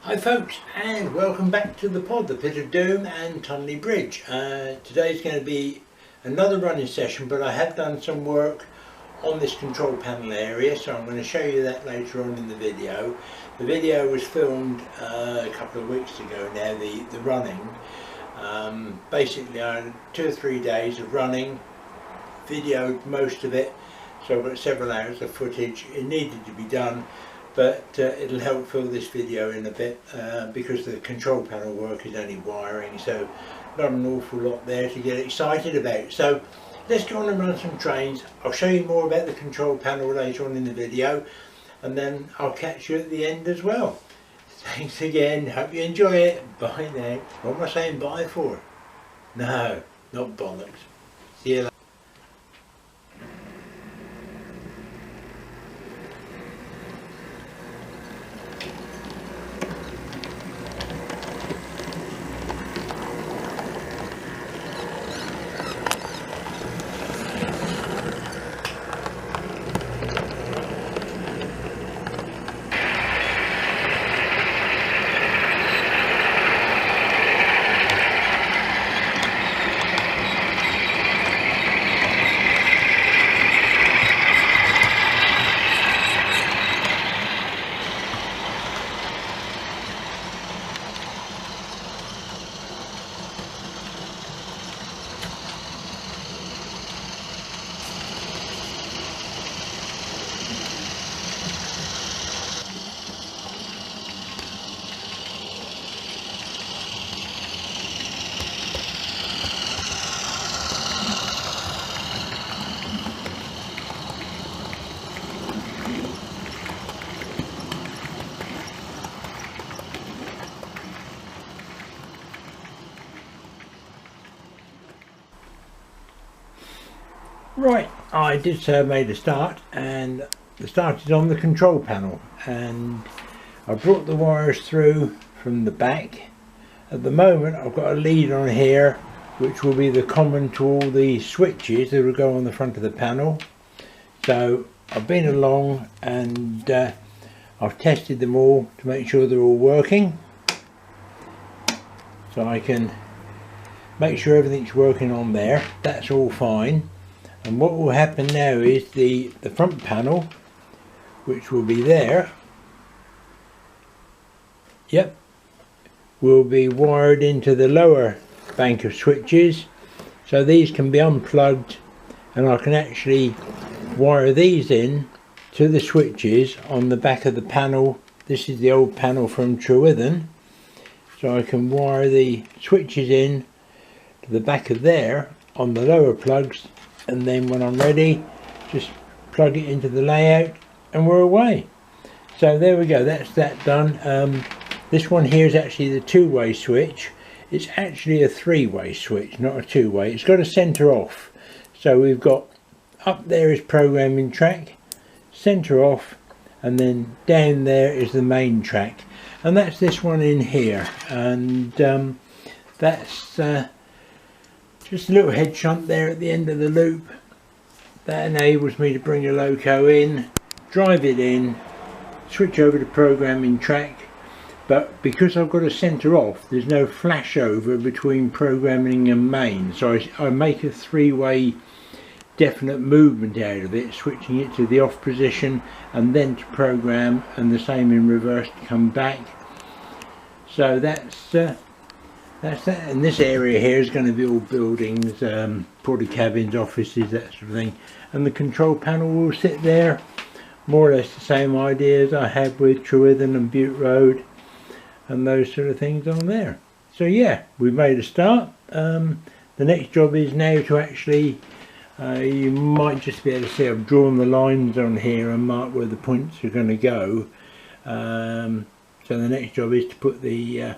Hi folks, and welcome back to the pod, the Pit of Doom and Tonleigh Bridge. Today's going to be another running session, but I have done some work on this control panel area, so I'm going to show you that later on in the video. The video was filmed a couple of weeks ago now, the running. Basically I had 2 or 3 days of running, videoed most of it, so I've got several hours of footage. It needed to be done, but it'll help fill this video in a bit because the control panel work is only wiring, so not an awful lot there to get excited about. So let's go on and run some trains. I'll show you more about the control panel later on in the video, and then I'll catch you at the end as well. Thanks again, hope you enjoy it. Bye now. What am I saying bye for? No, not bollocks. See you later. Right, I did say I made a start, and the start is on the control panel, and I brought the wires through from the back. At the moment I've got a lead on here which will be the common to all the switches that will go on the front of the panel. So I've been along and I've tested them all to make sure they're all working, so I can make sure everything's working on there. That's all fine. And what will happen now is the front panel, which will be there, yep, will be wired into the lower bank of switches. So these can be unplugged, and I can actually wire these in to the switches on the back of the panel. This is the old panel from Trewithen, so I can wire the switches in to the back of there on the lower plugs, and then when I'm ready just plug it into the layout and we're away. So there we go, that's that done. This one here is actually the two-way switch. It's actually a three-way switch, not a two-way. It's got a center off, so we've got up there is programming track, center off, and then down there is the main track, and that's this one in here. And that's just a little head shunt there at the end of the loop. That enables me to bring a loco in, drive it in, switch over to programming track. But because I've got a centre off, there's no flash over between programming and main, so I make a three-way definite movement out of it, switching it to the off position and then to program, and the same in reverse to come back. So that's that. And this area here is going to be all buildings, porta cabins, offices, that sort of thing, and the control panel will sit there. More or less the same idea as I had with Trewithen and Butte Road and those sort of things on there. So yeah, we've made a start. The next job is now to actually, you might just be able to see I've drawn the lines on here and mark where the points are going to go. So the next job is to put the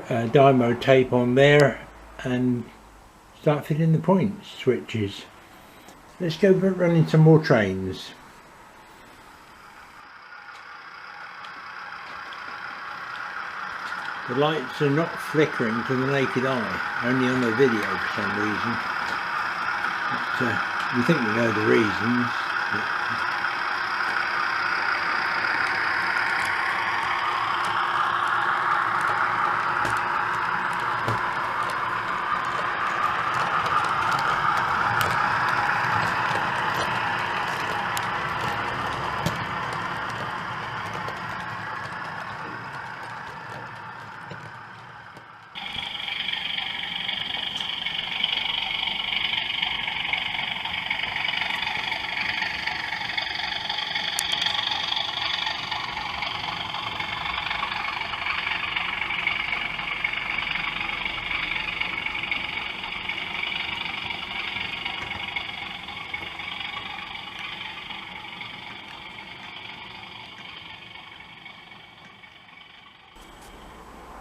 dymo tape on there and start fitting the points switches. Let's go running some more trains. The lights are not flickering to the naked eye, only on the video for some reason. But, we think we know the reasons. But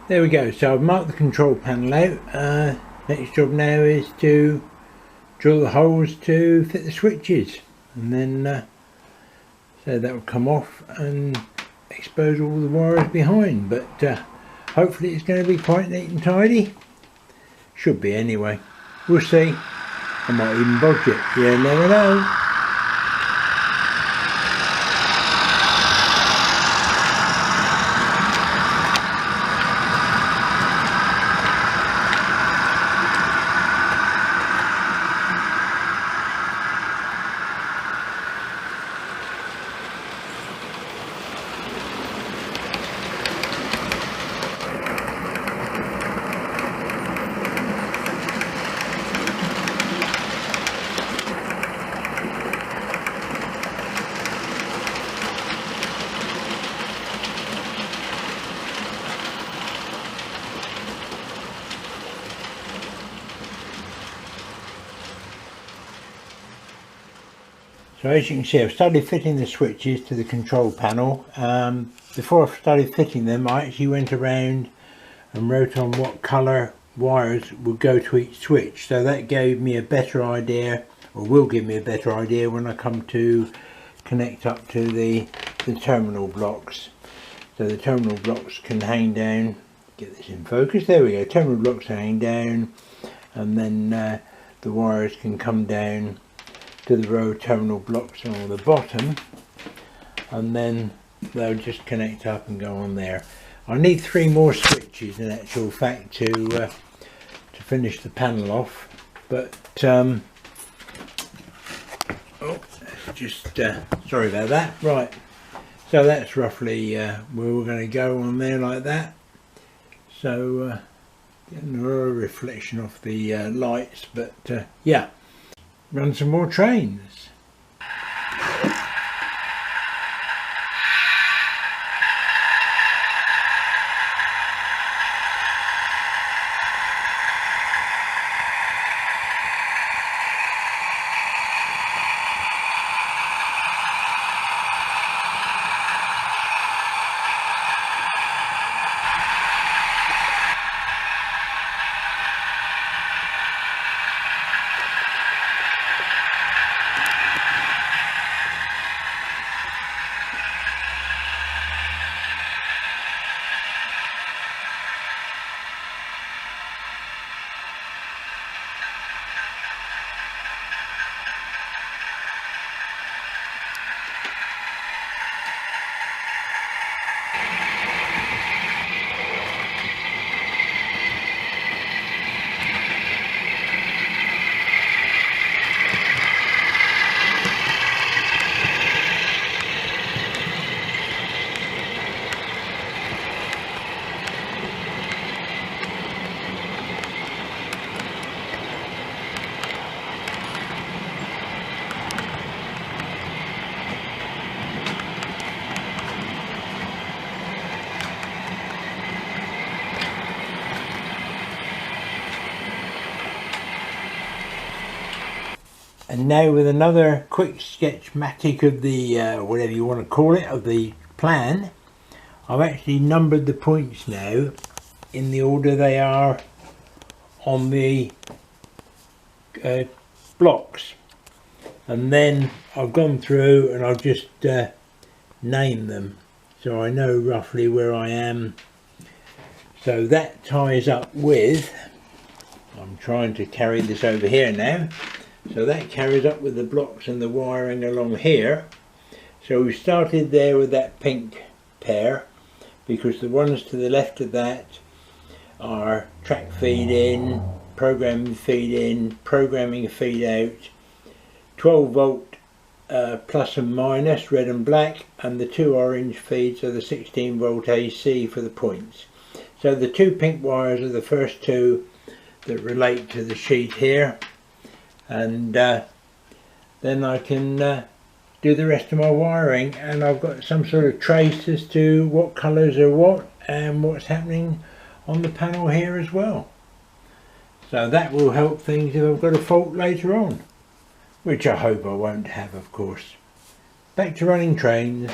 There we go, so I've marked the control panel out. Next job now is to drill the holes to fit the switches, and then so that will come off and expose all the wires behind, but hopefully it's going to be quite neat and tidy. Should be anyway, we'll see. I might even bodge it, you never know. So as you can see, I've started fitting the switches to the control panel. Before I started fitting them, I actually went around and wrote on what colour wires would go to each switch. So that gave me a better idea, or will give me a better idea when I come to connect up to the terminal blocks. So the terminal blocks can hang down, get this in focus, there we go, terminal blocks hang down, and then the wires can come down to the row of terminal blocks on the bottom, and then they'll just connect up and go on there. I need 3 more switches in actual fact to finish the panel off, but oh, that's just sorry about that. Right, so that's roughly where we're going to go on there, like that. So getting a reflection off the lights, but yeah, run some more trains. And now with another quick sketchmatic of the whatever you want to call it, of the plan, I've actually numbered the points now in the order they are on the blocks, and then I've gone through and I've just named them so I know roughly where I am. So that ties up with, I'm trying to carry this over here now, so that carries up with the blocks and the wiring along here. So we started there with that pink pair, because the ones to the left of that are track feed in, programming feed in, programming feed out, 12 volt plus and minus, red and black, and the 2 orange feeds are the 16 volt AC for the points. So the 2 pink wires are the first 2 that relate to the sheet here, and then I can do the rest of my wiring, and I've got some sort of trace as to what colours are what and what's happening on the panel here as well. So that will help things if I've got a fault later on, which I hope I won't have, of course. Back to running trains.